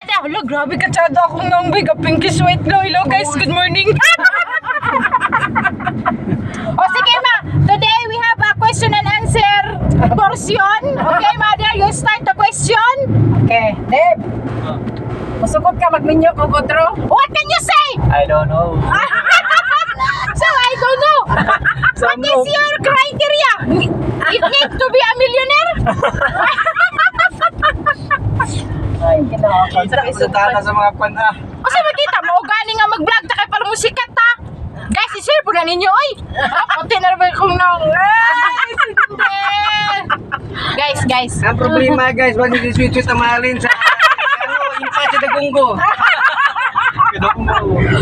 Hello, grabe ka tsada akong nangboy ka pinky sweat lo. Hello guys, good morning. O sige ma, today we have a question and answer portion. Okay mother, you start the question. Okay, Deb. Masukot ka magminyo ko kotro. What can you say? I don't know. So I don't know. What is your criteria? It needs to be a millionaire? Ay, kinakaw. Sa sa mga kwan Kasi makita mo, gani nga mag-vlog ta kay parang musikat ta. Guys, i-share po na ninyo, oy. Pati na rin kong nang. Guys. Ang problema guys, wag niyo switch sa mahalin sa impa sa dagunggo.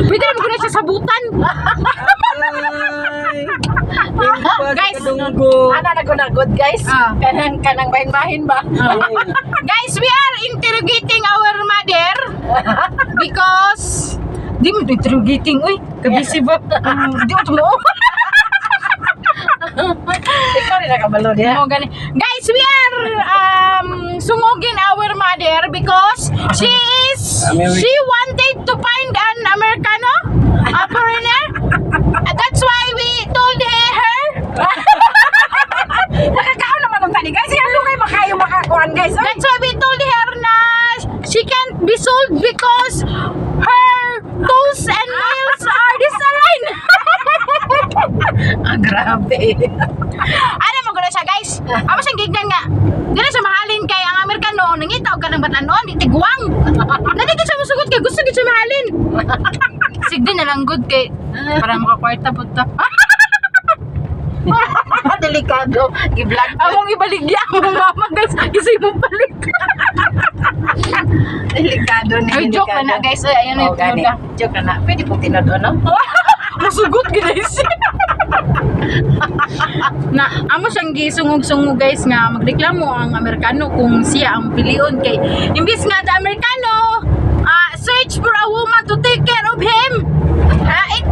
Pwede naman ko na siya sabutan. Guys, Ana nagunagod guys. Kanang bahin-bahin ba? Guys, we are interrogating our mother because di mo ito interrogating, uy, kabisi ba? Di mo ito mo. Ikaw rin nakabalo niya. Guys, we are sungugin our mother because she wanted to find an Americano, a foreigner. That's why we told her. Nakakaon naman ang tani guys. Ano kayo makayo makakuan guys? That's why we told her na she can't be sold because her toes and nails are disaligned. Grabe. Ano mo gula siya guys? Amo siyang gignan nga. Di na siya mahalin kay ang Amerikano. Nangitaw ka ng batanon, di tiguang. Nandito siya masugot kay gusto gid siya mahalin. Sigdi na lang good kay para makakwarta po ta. Delikado. I-vlog. Among ibaligya ang mama guys. Kasi mong balik. Delikado ni. Ay, joke na guys. Ay, ayan na Oh, gani. ito. Joke na. Pwede po tinod no? Masugot guys. Na amo siyang gisungog-sungog guys nga magreklamo ang Amerikano kung siya ang pilion kay imbis nga the Amerikano search for a woman to take care of him.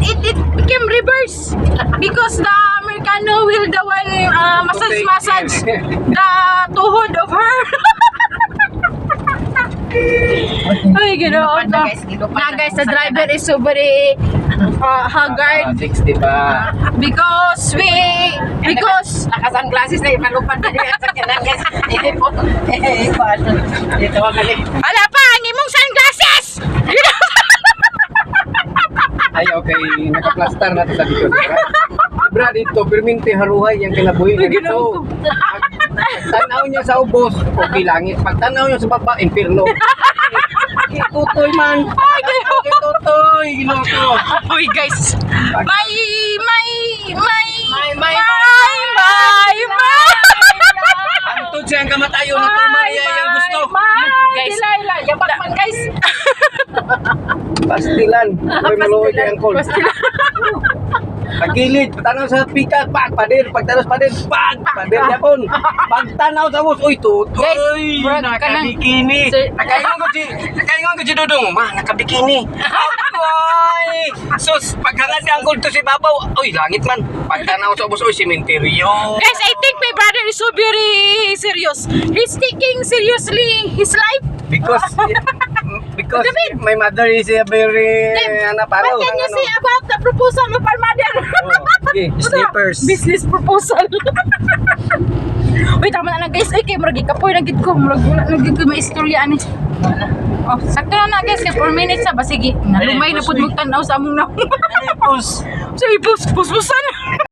It became reverse because the Amerikano will the one massage the tuhod of her. Ay, ganoon na. Na guys, the driver is so very haggard 60 pa. because Naka-sunglasses na imalupad na yung sa kanan guys. Dito ang galing. ala pa ang imong sunglasses. Ay okay, nakaplastar na to sa dito. Bra dito, perminti haruhay yung kinabuhi na dito. Tanaw niya sa ubos, okay langit. Pag tanaw niya sa baba, impirno. Tutoy man. Tutoy, ginoo. Uy guys, may Antod siyang kamatayo na tumaya yung gusto. guys, Yapak man guys. Pastilan. Pero maluhoy niya ang call. Pagkilid, tanaw sa pika, padir, pagtanos padir, padir yapon. Pagtanaw sa bus, uy, tutoy, Guys, bro, nakabikini. Sir- Nakaingon ko si Dudong, ma, nakabikini. Apoy! Sus, paghangad ang kulto si Babaw, uy, langit man. Pagtanaw sa bus, uy, simenteryo. guys, I think my brother is so very serious. He's taking seriously his life. Because my mother is a very, What can you say about the proposal of our mother? okay, slippers. Business proposal. Wait, tama na lang guys. Ay, kay Maragi kapoy na gid ko. Wala na gid ko may istorya ani. Oh, sakto na guys. Kay 4 minutes sa basigi. Nalumay na pud mo tanaw sa among na. Slippers. So, ipus-pusan.